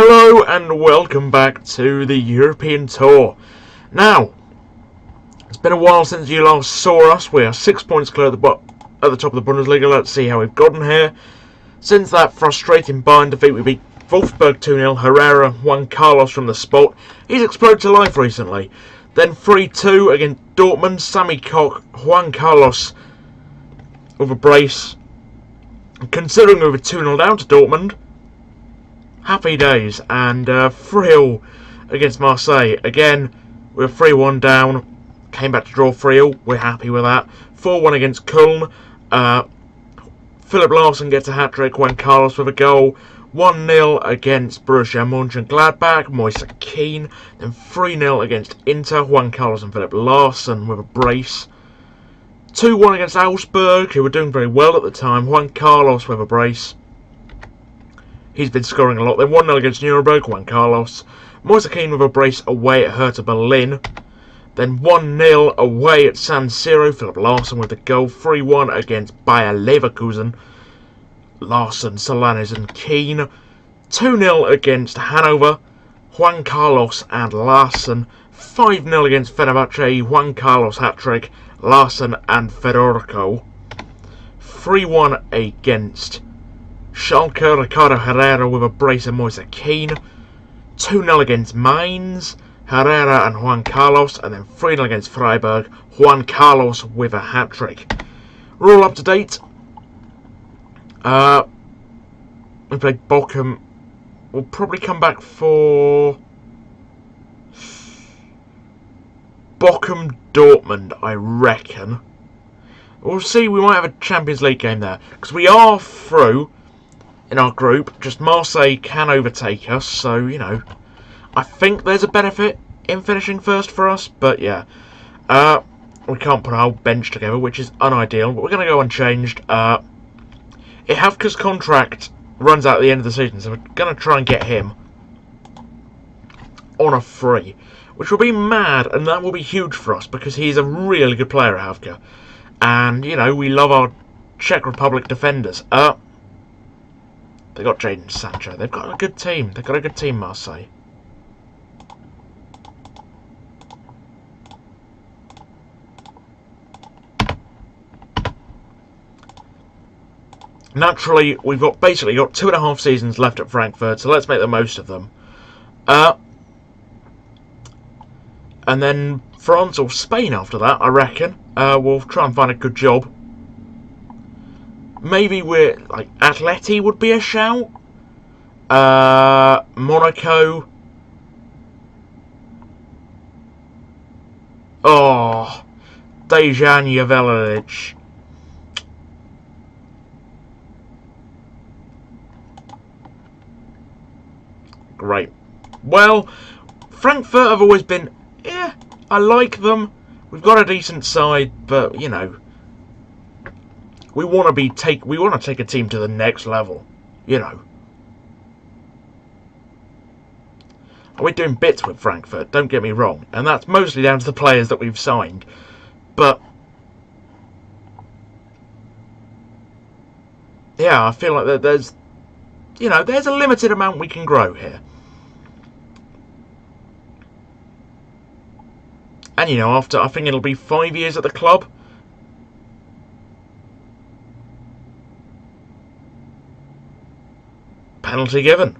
Hello and welcome back to the European Tour. Now, it's been a while since you last saw us. We are 6 points clear at the top of the Bundesliga. Let's see how we've gotten here. Since that frustrating Bayern defeat, we beat Wolfsburg 2-0. Herrera, Juan Carlos from the spot. He's exploded to life recently. Then 3-2 against Dortmund. Sammy Koch, Juan Carlos with a brace. Considering we were 2-0 down to Dortmund, happy days. And 3-0 against Marseille. Again, we were 3-1 down. Came back to draw 3-0. We're happy with that. 4-1 against Köln. Philip Larsson gets a hat-trick. Juan Carlos with a goal. 1-0 against Borussia Mönchengladbach. Moise Kean. Then 3-0 against Inter. Juan Carlos and Philip Larsson with a brace. 2-1 against Augsburg, who were doing very well at the time. Juan Carlos with a brace. He's been scoring a lot. Then 1-0 against Nuremberg. Juan Carlos. Moise Kean with a brace away at Hertha Berlin. Then 1-0 away at San Siro. Philip Larsson with the goal. 3-1 against Bayer Leverkusen. Larsson, Solanes and Kean. 2-0 against Hanover. Juan Carlos and Larsson. 5-0 against Fenerbahce. Juan Carlos hat-trick. Larsson and Federico. 3-1 against Schalke. Ricardo Herrera with a brace and Moise Kean. 2-0 against Mainz. Herrera and Juan Carlos. And then 3-0 against Freiburg. Juan Carlos with a hat-trick. We're all up to date. We played Bochum. We'll probably come back for Bochum Dortmund, I reckon. We'll see, we might have a Champions League game there. Because we are through in our group. Just Marseille can overtake us. So, you know, I think there's a benefit in finishing first for us. But, yeah. We can't put our whole bench together, which is unideal. But we're going to go unchanged. Ihavka's contract runs out at the end of the season. So we're going to try and get him on a free, which will be mad, and that will be huge for us because he's a really good player, Havka. And, you know, we love our Czech Republic defenders. They got Jadon Sancho. They've got a good team. They've got a good team, Marseille. Naturally, we've basically got 2.5 seasons left at Frankfurt, so let's make the most of them. And then France or Spain after that, I reckon. We'll try and find a good job. Maybe we're like Atleti would be a shout. Monaco. Oh, Dejan Jovelic. Great. Well, Frankfurt have always been, yeah, I like them. We've got a decent side, but you know, we want to take a team to the next level. You know, we're doing bits with Frankfurt. Don't get me wrong, and that's mostly down to the players that we've signed. But yeah, I feel like there's, you know, there's a limited amount we can grow here. And, you know, after, I think it'll be 5 years at the club. Penalty given.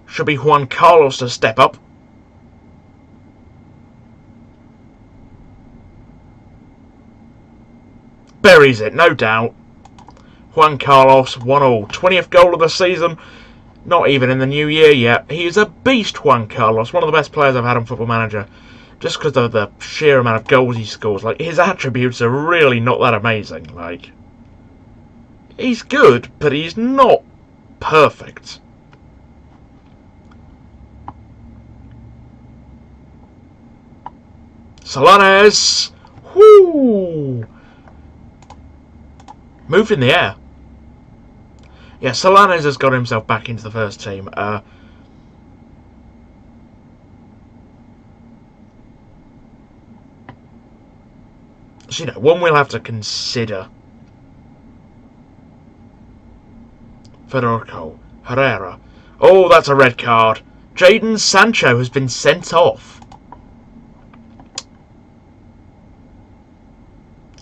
Should be Juan Carlos to step up. Buries it, no doubt. Juan Carlos, 1-1. 20th goal of the season. Not even in the new year yet. He is a beast, Juan Carlos. One of the best players I've had on Football Manager. Just because of the sheer amount of goals he scores. Like, his attributes are really not that amazing. Like, he's good, but he's not perfect. Solanes. Whoo! Moved in the air. Yeah, Solanes has got himself back into the first team. So, you know, one we'll have to consider. Federico. Herrera. Oh, that's a red card. Jadon Sancho has been sent off.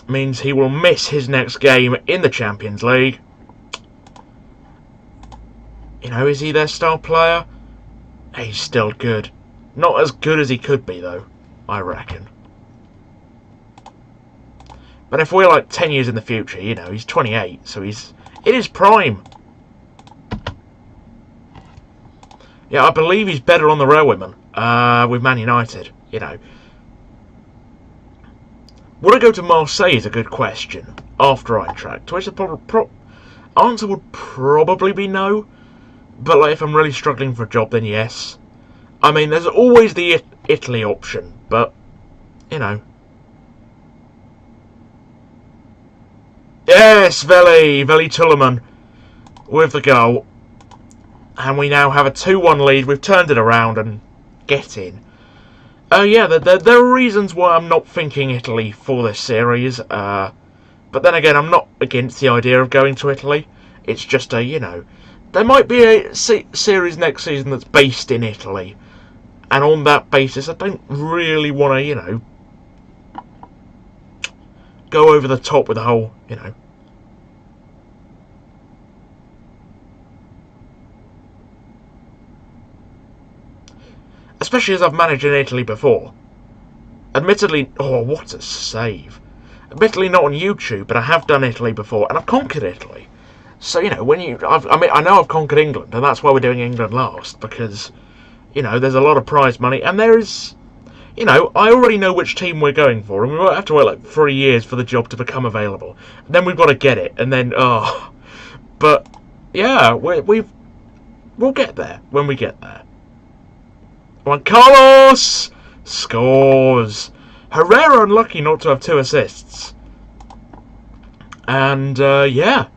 Means he will miss his next game in the Champions League. You know, is he their star player? He's still good. Not as good as he could be, though, I reckon. But if we're like 10 years in the future, you know, he's 28, so he's in his prime. Yeah, I believe he's better on the Railwayman with Man United, you know. Would I go to Marseille is a good question after Eintracht, to which the answer would probably be no. But like, if I'm really struggling for a job, then yes. I mean, there's always the Italy option, but, you know. Yes, Veli Tulaman with the goal. And we now have a 2-1 lead. We've turned it around and get in. Yeah, there are reasons why I'm not thinking Italy for this series. But then again, I'm not against the idea of going to Italy. It's just a, you know, there might be a series next season that's based in Italy. And on that basis, I don't really want to, you know, go over the top with the whole, you know. Especially as I've managed in Italy before. Admittedly, oh, what a save. Admittedly not on YouTube, but I have done Italy before, and I've conquered Italy. So, you know, when you... I know I've conquered England, and that's why we're doing England last, because, you know, there's a lot of prize money, and there is... You know, I already know which team we're going for, and we won't have to wait like 3 years for the job to become available. And then we've got to get it, and then, oh... But, yeah, we'll get there when we get there. Juan Carlos scores. Herrera unlucky not to have 2 assists. And, yeah.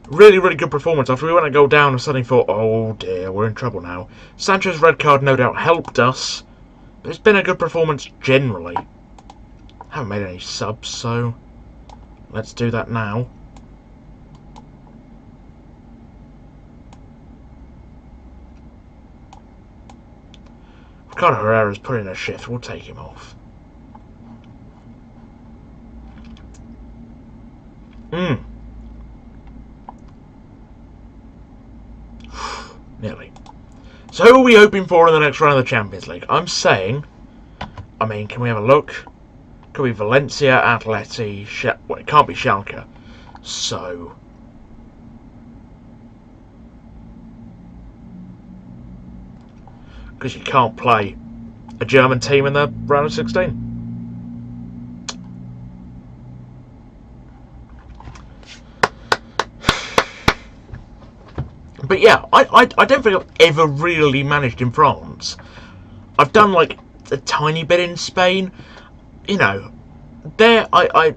Really, really good performance. After we went a goal down, I suddenly thought, oh dear, we're in trouble now. Sancho's red card no doubt helped us. But it's been a good performance generally. Haven't made any subs, so let's do that now. Ricardo Herrera's put in a shift. We'll take him off. Nearly. So who are we hoping for in the next round of the Champions League? I'm saying... I mean, can we have a look? Could be Valencia, Atleti... well, it can't be Schalke. So... because you can't play a German team in the round of 16. But yeah, I don't think I've ever really managed in France. I've done like a tiny bit in Spain. You know, there I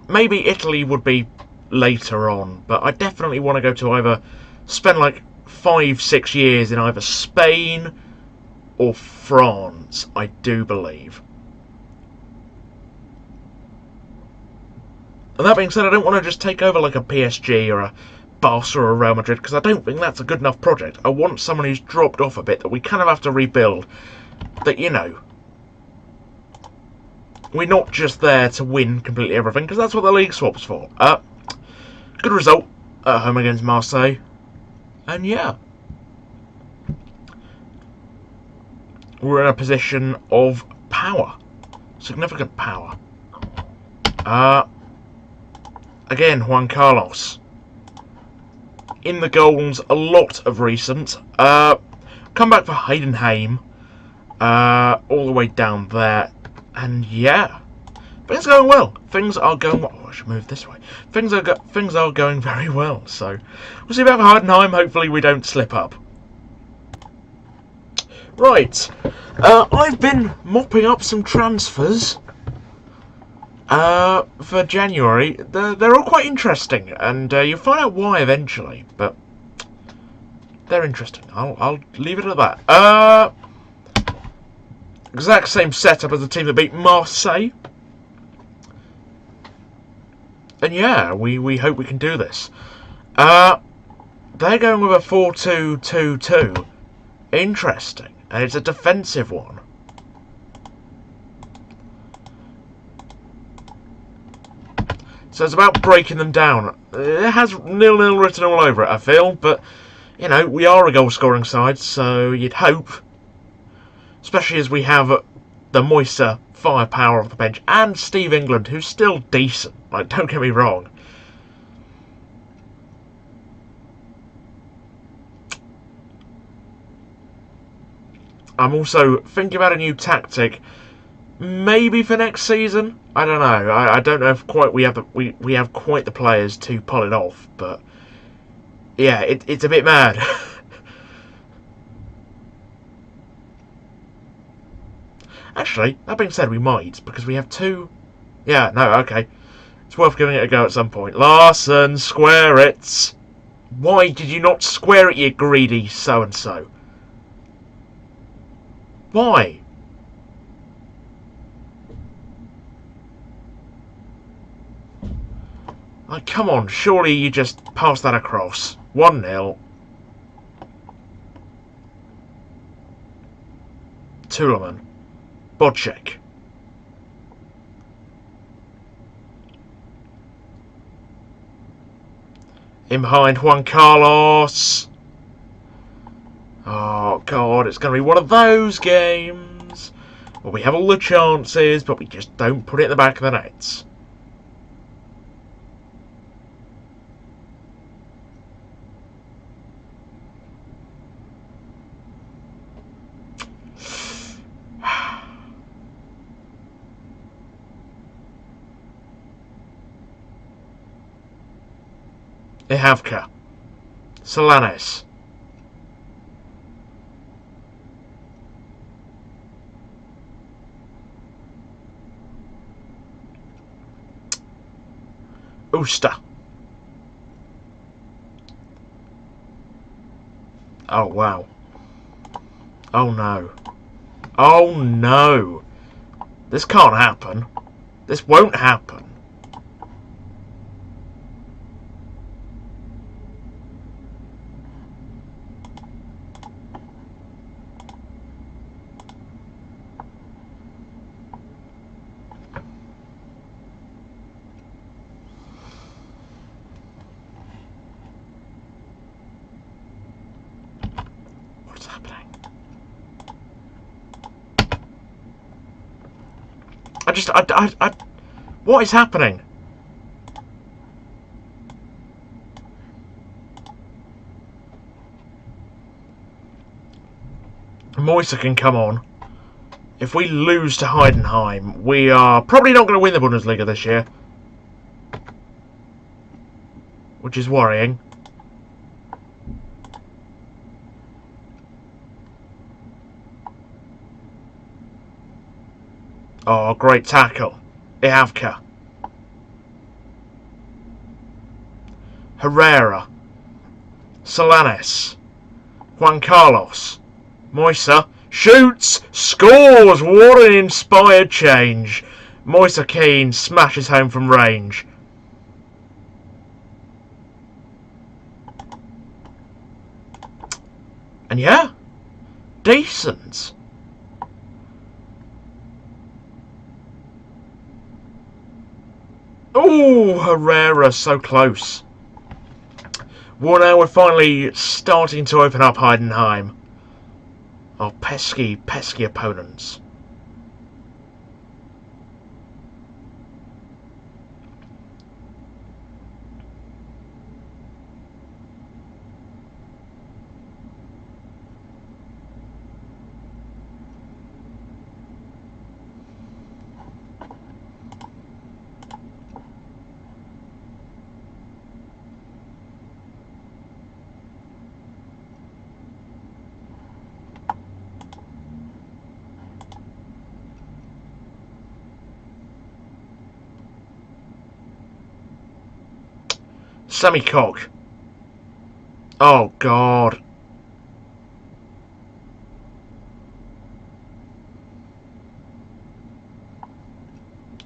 maybe Italy would be later on, but I definitely want to go to either spend like 5-6 years in either Spain or France, I do believe. And that being said, I don't want to just take over like a PSG or a Barca or a Real Madrid, because I don't think that's a good enough project. I want someone who's dropped off a bit, that we kind of have to rebuild. That, you know, we're not just there to win completely everything, because that's what the league swap's for. Good result at home against Marseille. And yeah, we're in a position of power. Significant power. Again, Juan Carlos. In the goals, a lot of recent. Come back for Heidenheim. All the way down there. And yeah. But it's going well. Things are going well. Oh, I should move this way. Things are going very well. So, we'll see about Heidenheim. Hopefully we don't slip up. Right, I've been mopping up some transfers for January. They're all quite interesting, and you'll find out why eventually, but they're interesting. I'll leave it at that. Exact same setup as the team that beat Marseille. And yeah, we hope we can do this. They're going with a 4-2-2-2. Interesting. And it's a defensive one. So it's about breaking them down. It has 0-0 written all over it, I feel. But, you know, we are a goal-scoring side, so you'd hope. Especially as we have the Moisa firepower off the bench. And Steve England, who's still decent. Like, don't get me wrong. I'm also thinking about a new tactic, maybe for next season. I don't know. I don't know if quite we have quite the players to pull it off, but yeah, it's a bit mad. Actually, that being said, we might, because we have two. Yeah, no, okay. It's worth giving it a go at some point. Larson, square it. Why did you not square it, you greedy so-and-so? Why? Like, come on, surely you just pass that across. 1-0. Tuleman. Bodchek. In behind Juan Carlos. Oh, God, it's going to be one of those games where we have all the chances, but we just don't put it in the back of the nets. Ihavka. Solanes. Usta. Oh, wow. Oh, no. Oh, no. This can't happen. This won't happen. What's happening? What is happening? Moisa can come on. If we lose to Heidenheim, we are probably not going to win the Bundesliga this year. Which is worrying. Oh, great tackle. Ihavka. Herrera. Solanes. Juan Carlos. Moisa. Shoots! Scores! What an inspired change. Moisa Keane smashes home from range. And yeah, decent. Oh, Herrera, so close. Well, now we're finally starting to open up Heidenheim. Our pesky, pesky opponents. Semi-cock. Oh, God.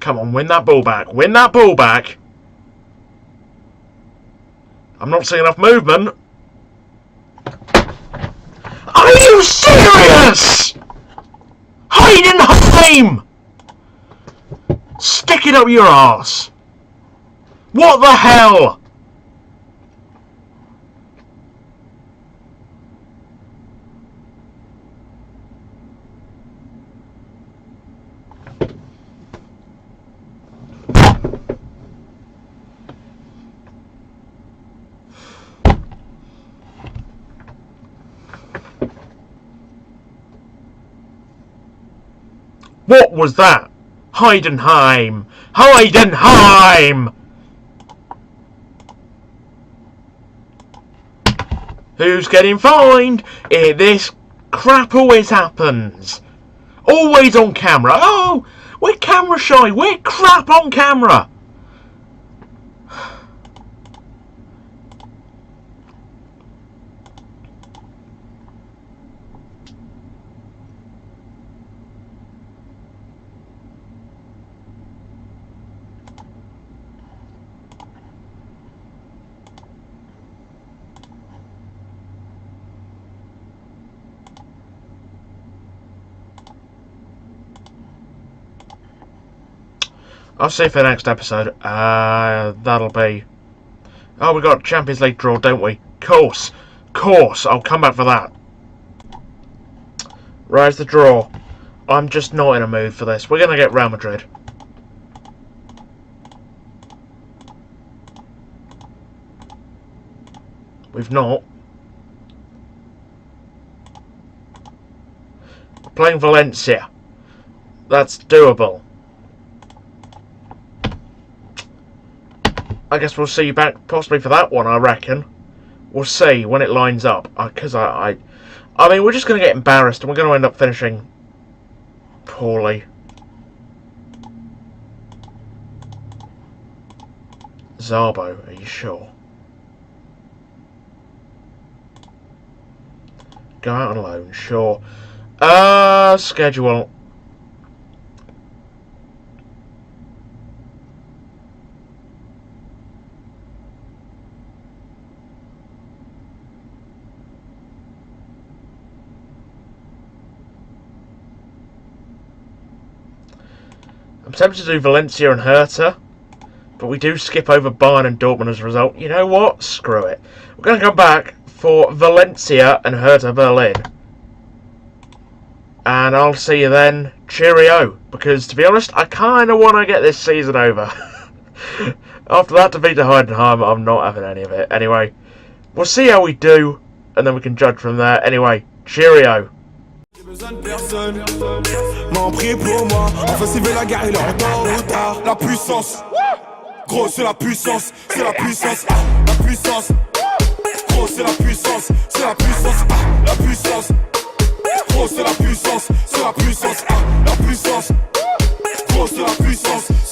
Come on, win that ball back. Win that ball back. I'm not seeing enough movement. Are you serious? Heidenheim! Stick it up your arse. What the hell? What was that? Heidenheim! Heidenheim! Who's getting fined? This crap always happens. Always on camera. Oh, we're camera shy. We're crap on camera. I'll see you for the next episode. That'll be... Oh, we got Champions League draw, don't we? Course. I'll come back for that. Rise the draw. I'm just not in a mood for this. We're going to get Real Madrid. We've not. We're playing Valencia. That's doable. I guess we'll see you back possibly for that one, I reckon. We'll see when it lines up. Because I mean, we're just going to get embarrassed and we're going to end up finishing poorly. Zarbo, are you sure? Go out on loan, sure. Schedule. I'm tempted to do Valencia and Hertha, but we do skip over Bayern and Dortmund as a result. You know what? Screw it. We're going to come back for Valencia and Hertha Berlin. And I'll see you then. Cheerio. Because, to be honest, I kind of want to get this season over. After that defeat to Heidenheim, I'm not having any of it. Anyway, we'll see how we do, and then we can judge from there. Anyway, cheerio. Besoin de personne, m'en prie pour moi. Enfin, s'il veut la guerre, il est en retard. La puissance, gros, c'est la puissance, c'est la puissance, la puissance. Gros, c'est la puissance, c'est la puissance, la puissance. Gros, c'est la puissance, c'est la puissance, la puissance. Gros, c'est la puissance.